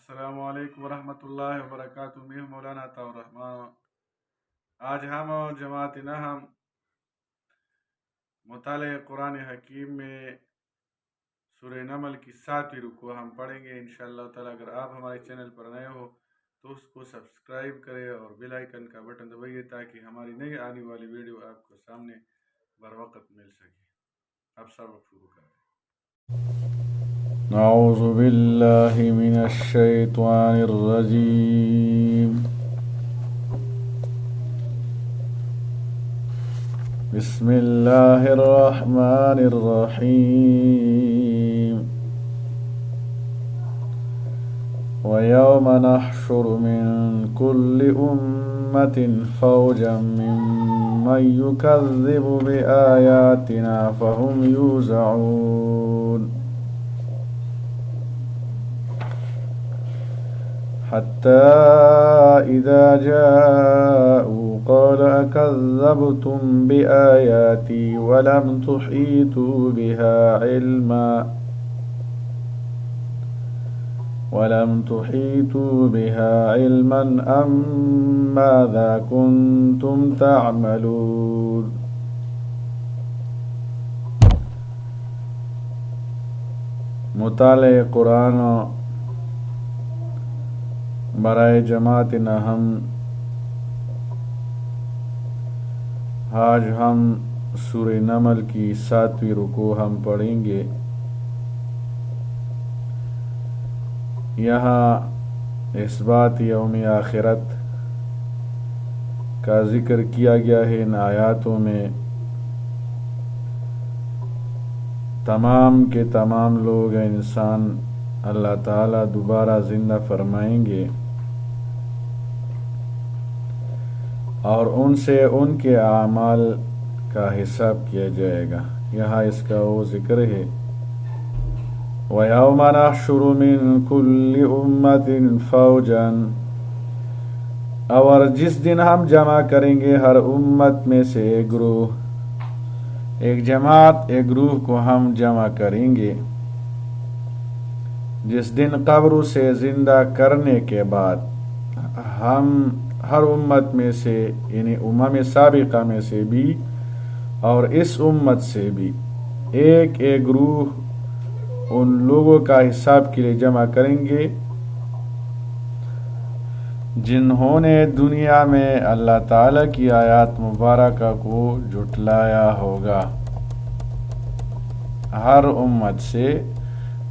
السلام علیکم ورحمۃ اللہ وبرکاتہ۔ میں ہوں مولانا عطاء الرحمٰن۔ آج ہم اور جماعت نہم مطالعہ قرآن حکیم میں سورہ نمل کی 7ویں رکوع ہم پڑھیں گے انشاءاللہ تعالیٰ۔ اگر آپ ہمارے چینل پر نئے ہو تو اس کو سبسکرائب کریں اور بیل آئیکن کا بٹن دبائیے تاکہ ہماری نئی آنے والی ویڈیو آپ کو سامنے بر وقت مل سکے۔ اب سبق شروع کریں۔ اعوذ باللہ من الشیطان الرجیم، بسم اللہ الرحمن الرحیم۔ وَيَوْمَ نَحْشُرُ مِنْ كُلِّ أُمَّةٍ فَوْجًا مِّمَّنْ يُكَذِّبُ بِآيَاتِنَا فَهُمْ يُوزَعُونَ حتى إذا جاءوا قال أكذبتم بآياتي ولم تحيطوا بها علما أم ماذا كنتم تعملون۔ مطالعہ قرآن برائے جماعت نہم۔ آج ہم سورہ نمل کی 7ویں رکوع ہم پڑھیں گے۔ یہاں اس بات یوم آخرت کا ذکر کیا گیا ہے۔ ان آیاتوں میں تمام کے تمام لوگ انسان اللہ تعالیٰ دوبارہ زندہ فرمائیں گے اور ان سے ان کے اعمال کا حساب کیا جائے گا۔ یہاں اس کا وہ ذکر ہے، وَيَوْمَ نَحْشُرُ مِنْ كُلِّ أُمَّةٍ فَوْجًا، اور جس دن ہم جمع کریں گے ہر امت میں سے ایک گروہ، ایک جماعت، ایک گروہ کو ہم جمع کریں گے۔ جس دن قبر سے زندہ کرنے کے بعد ہم ہر امت میں سے، یعنی امم سابقہ میں سے بھی اور اس امت سے بھی ایک ایک گروہ ان لوگوں کا حساب کے لیے جمع کریں گے جنہوں نے دنیا میں اللہ تعالیٰ کی آیات مبارکہ کو جھٹلایا ہوگا، ہر امت سے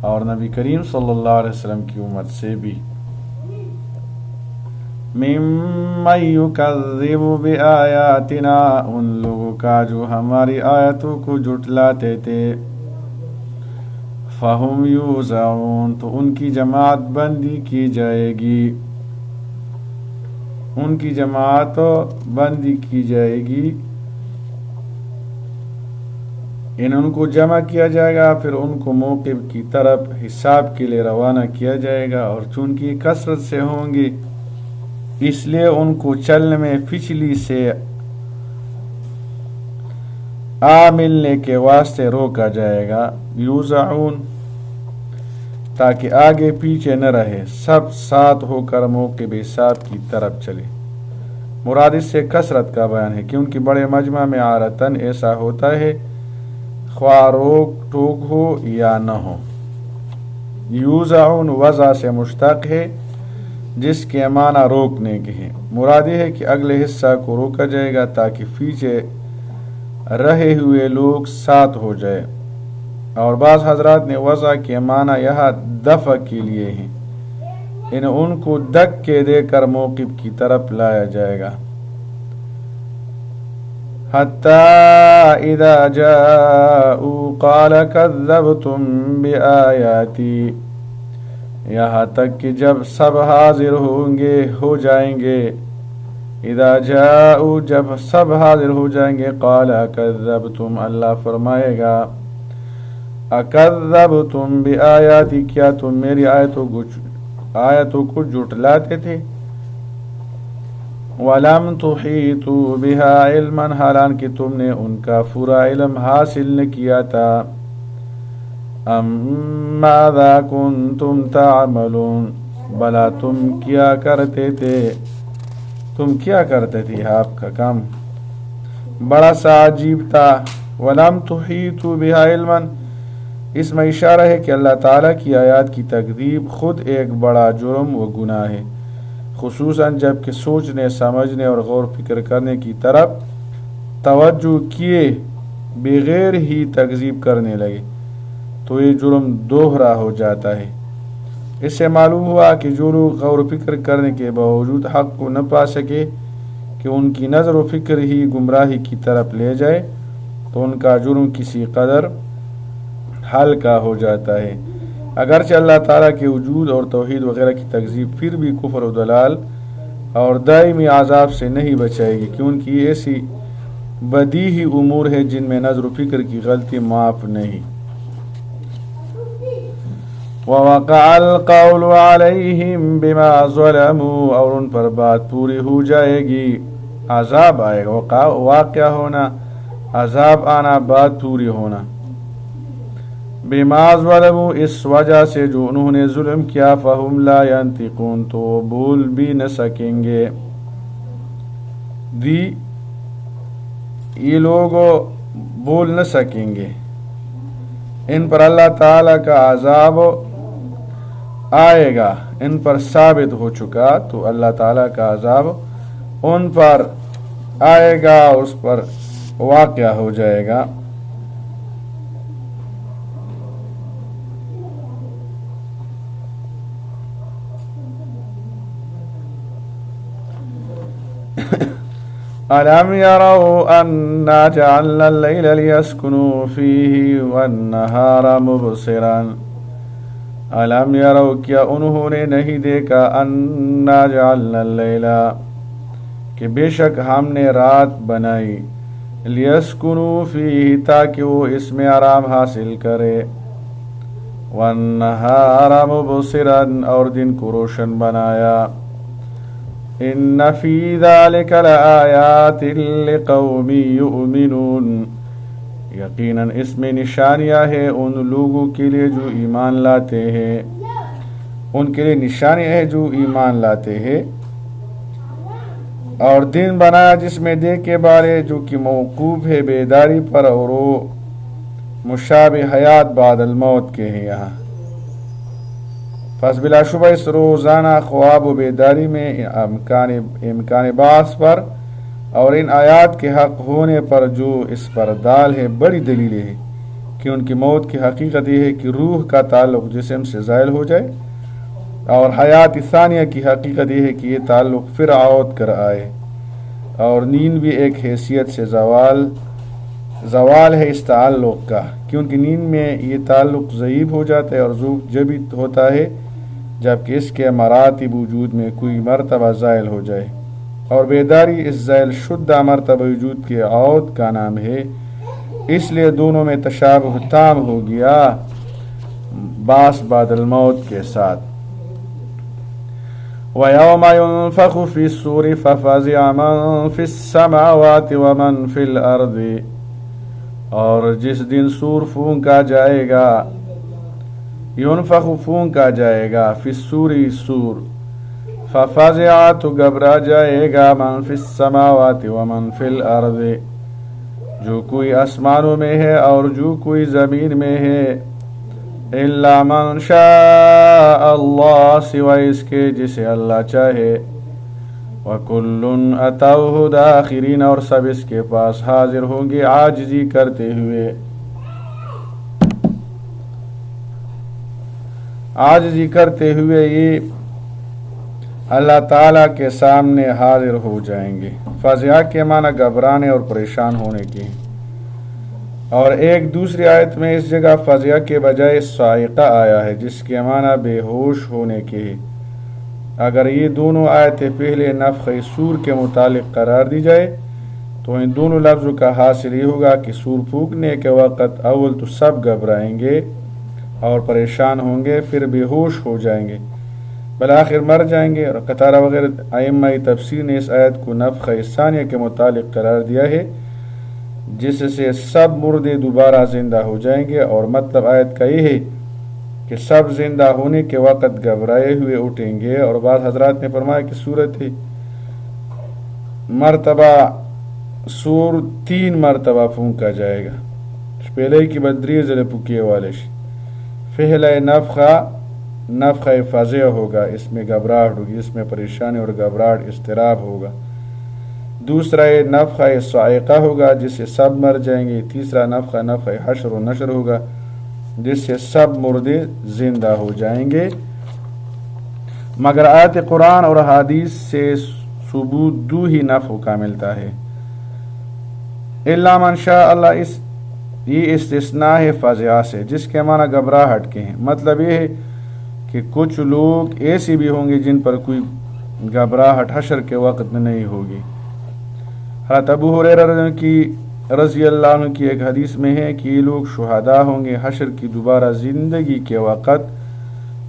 اور نبی کریم صلی اللہ علیہ وسلم کی امت سے بھی۔ مِمَّن يُكَذِّبُ بِآيَاتِنَا، ان لوگوں کا جو ہماری آیتوں کو جھٹلاتے تھے، فَهُمْ يُوزَعُونَ، تو ان کی جماعت بندی کی جائے گی، ان کی جماعت بندی کی جائے گی، ان کو جمع کیا جائے گا، پھر ان کو موقف کی طرف حساب کے لیے روانہ کیا جائے گا۔ اور چونکہ کثرت سے ہوں گے اس لیے ان کو چلنے میں پچھلی سے ملنے کے واسطے روکا جائے گا، یوزعون، تاکہ آگے پیچھے نہ رہے، سب ساتھ ہو کر موقف حساب کی طرف چلے۔ مراد اس سے کثرت کا بیان ہے، کیونکہ بڑے مجمع میں عادتاً ایسا ہوتا ہے، خواہ روک ٹوک ہو یا نہ ہو۔ یوزعون وضع سے مشتق ہے جس کے معنی روکنے کے ہیں۔ مراد یہ ہے کہ اگلے حصہ کو روکا جائے گا تاکہ پیچھے رہے ہوئے لوگ ساتھ ہو جائے۔ اور بعض حضرات نے وضع کے معنی یہاں دفع کے لیے ہیں، ان کو دھکے دے کر موقف کی طرف لایا جائے گا۔ حَتَّى إِذَا جَاءُوا قَالَ كَذَّبْتُمْ بِآيَاتِي، یہاں تک کہ جب سب حاضر ہو جائیں گے، اذا جاءوا، جب سب حاضر ہو جائیں گے، قال اکذبتم، اللہ فرمائے گا اکذبتم بآیاتی، کیا تم میری آیتوں کو جھٹلاتے تھے، وَلَمْ تُحِيطُوا بِهَا عِلْمًا، حالانکہ تم نے ان کا پورا علم حاصل نہ کیا تھا، ماذا کنتم تعملون، بلا تم کیا کرتے تھے آپ کا کام بڑا سا عجیب تھا. ولم تحیطوا بها علما، اس میں اشارہ ہے کہ اللہ تعالیٰ کی آیات کی تکذیب خود ایک بڑا جرم و گناہ ہے، خصوصاً جب کہ سوچنے سمجھنے اور غور فکر کرنے کی طرف توجہ کیے بغیر ہی تکذیب کرنے لگے تو یہ جرم دوہرا ہو جاتا ہے. اس سے معلوم ہوا کہ جو لوگ غور و فکر کرنے کے باوجود حق کو نہ پا سکے کہ ان کی نظر و فکر ہی گمراہی کی طرف لے جائے تو ان کا جرم کسی قدر ہلکا ہو جاتا ہے. اگرچہ اللہ تعالیٰ کے وجود اور توحید وغیرہ کی تکذیب پھر بھی کفر و ضلال اور دائمی عذاب سے نہیں بچائے گی، کیونکہ یہ ایسی بدیہی امور ہے جن میں نظر و فکر کی غلطی معاف نہیں. وَوَقَعَ الْقَوْلُ عَلَيْهِمْ بِمَا ظَلَمُوا، اور ان پر بات پوری ہو جائے گی، عذاب آئے گا. واقعہ ہونا، عذاب آنا، بات پوری ہونا. بِمَا ظَلَمُوا، اس وجہ سے جو انہوں نے ظلم کیا، فَهُمْ لَا يَنْطِقُونَ، تو وہ بول بھی نہ سکیں گے. یہ لوگ بول نہ سکیں گے. ان پر اللہ تعالیٰ کا عذاب آئے گا، ان پر ثابت ہو چکا، تو اللہ تعالیٰ کا عذاب ان پر آئے گا، اس پر واقع ہو جائے گا. أَلَمْ يَرَوْا أَنَّا جَعَلْنَا اللَّيْلَ لِيَسْكُنُوا فِيهِ وَالنَّهَارَ مُبْصِرًا. أَلَمْ يَرَوْا، کیا انہوں نے نہیں دیکھا، أَنَّا جَعَلْنَا اللَّيْلَ، کہ بے شک ہم نے رات بنائی، لِيَسْكُنُوا فِيهِ، تاکہ وہ اس میں آرام حاصل کرے، وَالنَّهَارَ مُبْصِرًا، اور دن کو روشن بنایا. ان فی ذلک لآیات لقوم یؤمنون، یقیناً اس میں نشانیاں ہیں ان لوگوں کے لیے جو ایمان لاتے ہیں، ان کے لیے نشانیاں ہیں جو ایمان لاتے ہیں. اور دن بنایا جس میں دے کے بارے جو کہ موقوف ہے بیداری پر، اور وہ مشابہ حیات بعد الموت کے ہیں. یہاں پس بلا شبہ اس روزانہ خواب و بیداری میں امکان بعث پر اور ان آیات کے حق ہونے پر جو اس پر دال ہے بڑی دلیل ہے کہ ان کی موت کی حقیقت یہ ہے کہ روح کا تعلق جسم سے زائل ہو جائے، اور حیات ثانیہ کی حقیقت یہ ہے کہ یہ تعلق پھر عود کر آئے. اور نیند بھی ایک حیثیت سے زوال ہے اس تعلق کا، کیونکہ نیند میں یہ تعلق ضعیف ہو جاتا ہے اور ذوق جبھی ہوتا ہے جبکہ اس کے مراتب وجود میں کوئی مرتبہ زائل ہو جائے، اور بیداری اس زائل شدہ مرتبہ وجود کے عود کا نام ہے. اس لیے دونوں میں تشابہ تام ہو گیا بعث بعد الموت کے ساتھ. وَيَوْمَ يُنفَخُ فِي الصُّورِ فَفَزِعَ مَن فِي السَّمَاوَاتِ وَمَن فِي الْأَرْضِ، اور جس دن سور پھونکا جائے گا، ينفخ پھونکا جائے گا، فی الصوری سور، ففزع تو گھبرا جائے گا، من فی السماوات ومن فی الارض، جو کوئی آسمانوں میں ہے اور جو کوئی زمین میں ہے، الا من شاء اللہ، سوائے اس کے جسے اللہ چاہے، وکل اتوہ داخرین، اور سب اس کے پاس حاضر ہوں گے عاجزی کرتے ہوئے، یہ اللہ تعالیٰ کے سامنے حاضر ہو جائیں گے. فزع کے معنی گھبرانے اور پریشان ہونے کے. اور ایک دوسری آیت میں اس جگہ فزع کے بجائے صاعقہ آیا ہے جس کے معنی بے ہوش ہونے کے ہے. اگر یہ دونوں آیتیں پہلے نفخ صور کے متعلق قرار دی جائے تو ان دونوں لفظوں کا حاصل یہ ہوگا کہ صور پھونکنے کے وقت اول تو سب گھبرائیں گے اور پریشان ہوں گے، پھر بے ہوش ہو جائیں گے، بالآخر مر جائیں گے. اور قطارہ وغیرہ ائمہ تفسیر نے اس آیت کو نفخ ثانیہ کے متعلق قرار دیا ہے جس سے سب مردے دوبارہ زندہ ہو جائیں گے، اور مطلب آیت کا یہ ہے کہ سب زندہ ہونے کے وقت گھبرائے ہوئے اٹھیں گے. اور بعض حضرات نے فرمایا کہ صورت مرتبہ سور 3 مرتبہ پھونکا جائے گا. پہلے کی بدری ضلع پکیے والے پہلا نفخہ فزع ہوگا، اس میں گھبراہٹ ہوگی، اس میں پریشانی اور گھبراہٹ اضطراب ہوگا. دوسرا نفخہ صاعقہ ہوگا جس سے سب مر جائیں گے. تیسرا نفخہ حشر و نشر ہوگا جس سے سب مردے زندہ ہو جائیں گے. مگر آیت قرآن اور حدیث سے ثبوت 2 ہی نفخوں کا ملتا ہے. الا من شاء اللہ، یہ استثناء ہے فزع سے، جس کے معنی گھبراہٹ کے ہیں. مطلب یہ ہے کہ کچھ لوگ ایسے بھی ہوں گے جن پر کوئی گھبراہٹ حشر کے وقت میں نہیں ہوگی. حضرت ابو ہریرہ رضی اللہ عنہ کی ایک حدیث میں ہے کہ یہ لوگ شہداء ہوں گے، حشر کی دوبارہ زندگی کے وقت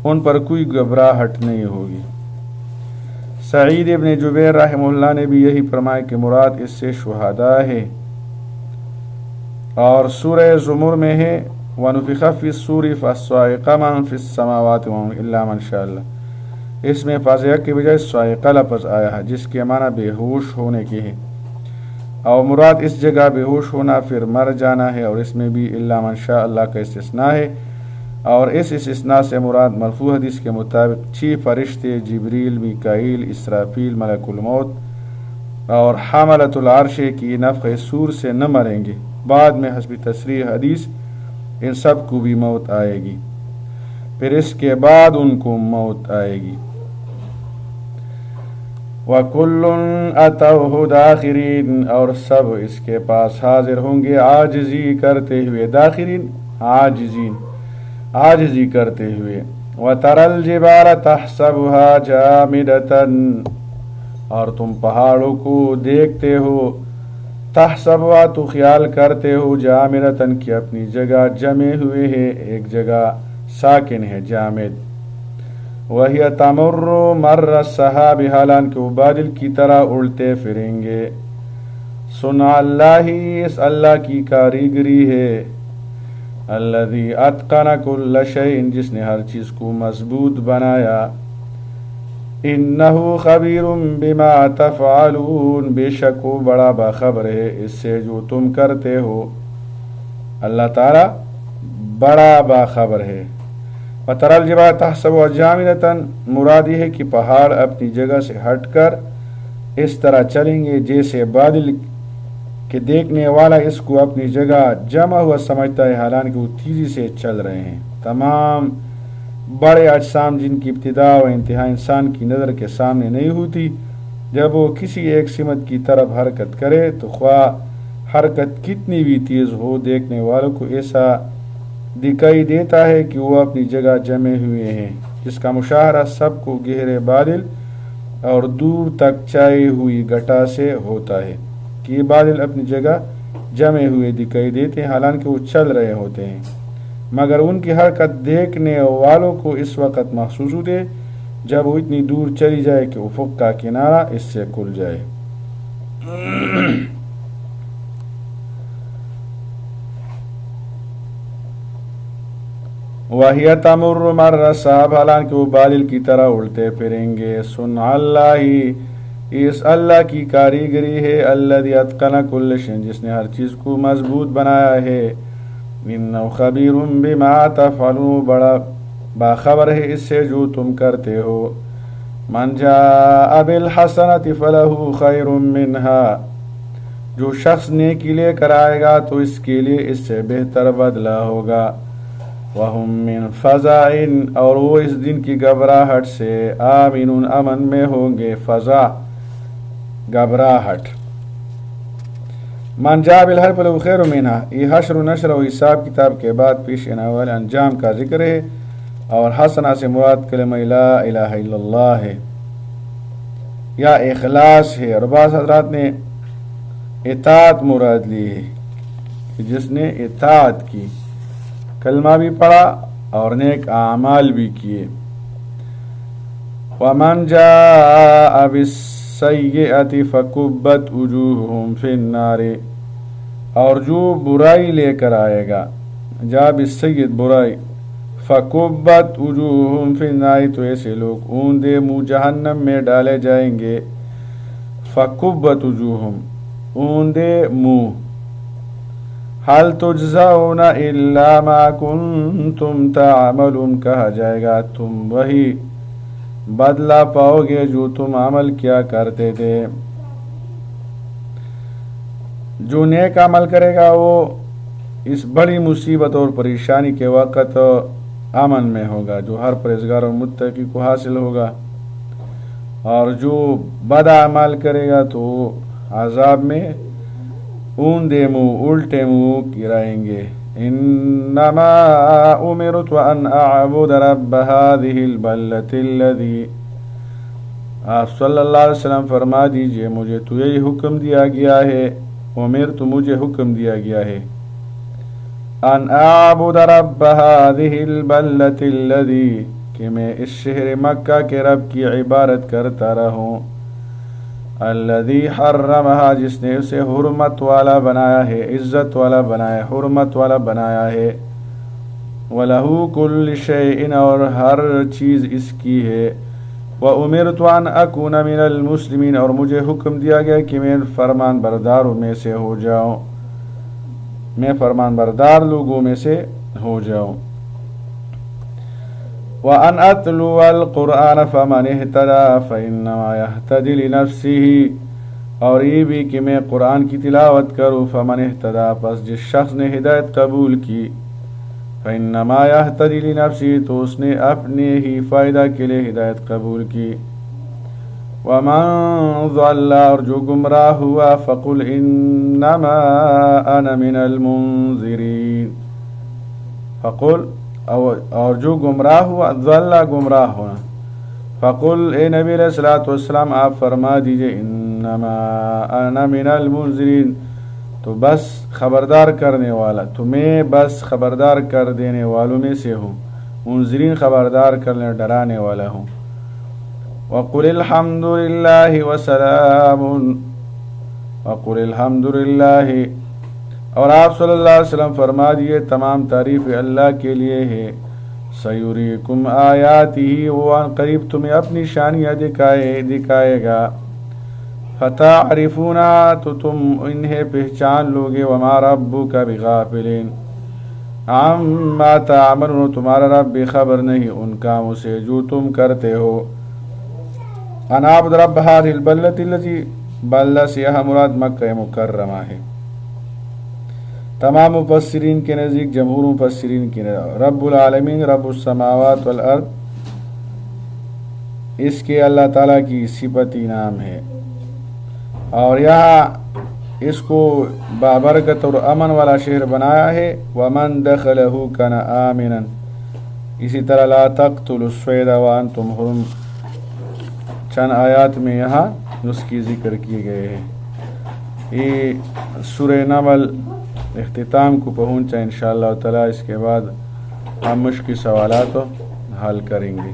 ان پر کوئی گھبراہٹ نہیں ہوگی. سعید ابن جبیر رحمہ اللہ نے بھی یہی فرمایا کہ مراد اس سے شہداء ہے. اور سورہ زمر میں ہے وَنُفِخَ فِي الصُّورِ فَالصَّاعِقَ مَن فِي السَّمَاوَاتِ إِلَّا مَن شَاءَ اللَّهُ. اس میں فزع کے بجائے صاعقہ لفظ آیا ہے جس کے معنی بے ہوش ہونے کی ہے، اور مراد اس جگہ بے ہوش ہونا پھر مر جانا ہے. اور اس میں بھی الا من شاء اللہ کا استثناء ہے، اور اس استثناء سے مراد مرفوع حدیث کے مطابق 6 فرشتے جبریل، میکائیل، اسرافیل، ملک الموت اور حملۃ العرش کی نفخہ صور سے نہ مریں گے. بعد میں حسب تصریح حدیث ان سب کو بھی موت آئے گی، پھر اس کے بعد ان کو موت آئے گی. وَكُلٌّ أَتَوْهُ دَاخِرِينَ، اور سب اس کے پاس حاضر ہوں گے عاجزی کرتے ہوئے. داخرین عاجزی کرتے ہوئے. وَتَرَى الْجِبَالَ تَحْسَبُهَا جَامِدَةً، اور تم پہاڑوں کو دیکھتے ہو، تحسبها تو خیال کرتے ہو، جامدۃ کہ اپنی جگہ جمے ہوئے ہے، ایک جگہ ساکن ہے، جامد. وَهِيَ تَمُرُّ مَرَّ السَّحَابِ، حالانکہ وہ بادل کی طرح اڑتے پھریں گے. صنع اللہ، اس اللہ کی کاریگری ہے. الذی اتقن کل شیء، جس نے ہر چیز کو مضبوط بنایا. انہ خبیر بما تفعلون، بے شک وہ بڑا باخبر ہے اس سے جو تم کرتے ہو. اللہ تعالی بڑا باخبر ہے. وَتَرَى الْجِبَالَ تَحْسَبُهَا جَامِدَةً، مراد یہ ہے کہ پہاڑ اپنی جگہ سے ہٹ کر اس طرح چلیں گے جیسے بادل کے دیکھنے والا اس کو اپنی جگہ جمع ہوا سمجھتا ہے، حالانکہ وہ تیزی سے چل رہے ہیں. تمام بڑے اجسام جن کی ابتدا و انتہا انسان کی نظر کے سامنے نہیں ہوتی، جب وہ کسی ایک سمت کی طرف حرکت کرے تو خواہ حرکت کتنی بھی تیز ہو، دیکھنے والوں کو ایسا دکھائی دیتا ہے کہ وہ اپنی جگہ جمے ہوئے ہیں، جس کا مشاہدہ سب کو گہرے بادل اور دور تک چھائی ہوئی گھٹا سے ہوتا ہے کہ یہ بادل اپنی جگہ جمے ہوئے دکھائی دیتے ہیں حالانکہ وہ چل رہے ہوتے ہیں، مگر ان کی حرکت دیکھنے والوں کو اس وقت محسوس ہوتے جب وہ اتنی دور چلی جائے کہ افق کا کنارہ اس سے کھل جائے. وَهِيَ تَمُرُّ مَرَّ السَّحَابِ، حالانکہ وہ بادل کی طرح اڑتے پھریں گے. صنع اللہ، اس اللہ کی کاریگری ہے. الذی اتقن کل شیء، جس نے ہر چیز کو مضبوط بنایا ہے. انہ خبیر بما تفعلون، بڑا باخبر ہے اس سے جو تم کرتے ہو. من جاء بالحسنۃ فلہ خیر منہا، جو شخص نیکی لے کر آئے گا تو اس کے لیے اس سے بہتر بدلہ ہوگا. وہم من فزع، اور وہ اس دن کی گھبراہٹ سے آمنون امن میں ہوں گے. فزع گھبراہٹ. من جاء بالحق فلہ خیر منہا، یہ حشر و نشر و حساب کتاب کے بعد پیش آنے والے انجام کا ذکر ہے، اور حسنہ سے مراد کلمہ لا الہ الا اللہ ہے یا اخلاص ہے. اور بعض حضرات نے اطاعت مراد لی ہے، جس نے اطاعت کی، کلمہ بھی پڑھا اور نیک اعمال بھی کیے. ومن جاء بالسیئۃ فکبت وجوہہم فی النار، اور جو برائی لے کر آئے گا، جاء بالسیئۃ برائی، فَكُبَّتْ وُجُوهُهُمْ فِي النَّارِ، تو ایسے لوگ اوندے منہ جہنم میں ڈالے جائیں گے. فَكُبَّتْ وُجُوهُهُمْ اوندے منہ. هَلْ تُجْزَوْنَ إِلَّا مَا كُنْتُمْ تَعْمَلُونَ، کہا جائے گا تم وہی بدلہ پاؤ گے جو تم عمل کیا کرتے تھے. جو نیک عمل کرے گا وہ اس بڑی مصیبت اور پریشانی کے وقت امن میں ہوگا، جو ہر پرہیزگار اور متقی کو حاصل ہوگا. اور جو بد عمل کرے گا تو عذاب میں اوندے منہ الٹے منہ کی رہیں گے. انما امرت ان اعبد رب هذه البلدة الذي، آپ صلی اللہ علیہ وسلم فرما دیجئے مجھے تو یہی حکم دیا گیا ہے، امرت مجھے حکم دیا گیا ہے، ان اعبد رب هذه البلدة الذي، کہ میں اس شہر مکہ کے رب کی عبادت کرتا رہوں. الذي حرمها، جس نے اسے حرمت والا بنایا ہے، عزت والا بنایا ہے، حرمت والا بنایا ہے. وَلَهُ كُلُّ شَيْءٍ، اور ہر چیز اس کی ہے. وَأُمِرْتُ أَنْ أَكُونَ مِنَ الْمُسْلِمِينَ، اور مجھے حکم دیا گیا کہ میں فرمان برداروں میں سے ہو جاؤں، میں فرمان بردار لوگوں میں سے ہو جاؤں. وَأَنْ أَتْلُوَ الْقُرْآنَ فَمَنِ اهْتَدَىٰ فَإِنَّمَا يَهْتَدِي لِنَفْسِهِ، اور یہ بھی کہ میں قرآن کی تلاوت کروں. فَمَنِ اهْتَدَىٰ، پس جس شخص نے ہدایت قبول کی، فَإِنَّمَا يَهْتَدِي لِنَفْسِهِ، تو اس نے اپنے ہی فائدہ کے لیے ہدایت قبول کی. وَمَنْ ضَلَّ، اور جو گمراہ ہوا، فَقُلْ إِنَّمَا أَنَا مِنَ الْمُنذِرِينَ، فَقُلْ، اور جو گمراہ ہوا، ضل گمراہ ہونا، فقل، اے نبی علیہ الصلوۃ والسلام آپ فرما دیجئے، انما انا من المنذرین، تو بس خبردار کرنے والا، تو میں بس خبردار کر دینے والوں میں سے ہوں. منذرین خبردار کرنے ڈرانے والا ہوں. وقل الحمد للہ وسلام، وقل الحمد للہ، اور آپ صلی اللہ علیہ وسلم فرما دیے تمام تعریف اللہ کے لیے ہے. سیریکم آیاتہ، وہ ان قریب تمہیں اپنی شانیاں دکھائے گا. فتعرفونا، تو تم انہیں پہچان لوگے. وما ربک بغافل عما تعملون، تمہارا رب بے خبر نہیں ان کاموں سے جو تم کرتے ہو. ان اعبد رب هذه البلدة التي، بلدہ سے یہاں مراد مکہ مکرمہ ہے. تمام مفسرین کے نزدیک، جمہور مفسرین کے نزدیک، رب العالمین، رب السماوات والارض، اس کے اللہ تعالیٰ کی صفتی نام ہے. اور یہاں اس کو بابرکت اور امن والا شہر بنایا ہے. ومن دخلہ کان آمنا، اسی طرح لا تقتلوا الصید وانتم حرم، چند آیات میں یہاں اس کی ذکر کیے گئے ہیں. یہ سورہ نمل اختتام کو پہنچا. انشاءاللہ تعالی اس کے بعد ہم مشکل سوالات حل کریں گے.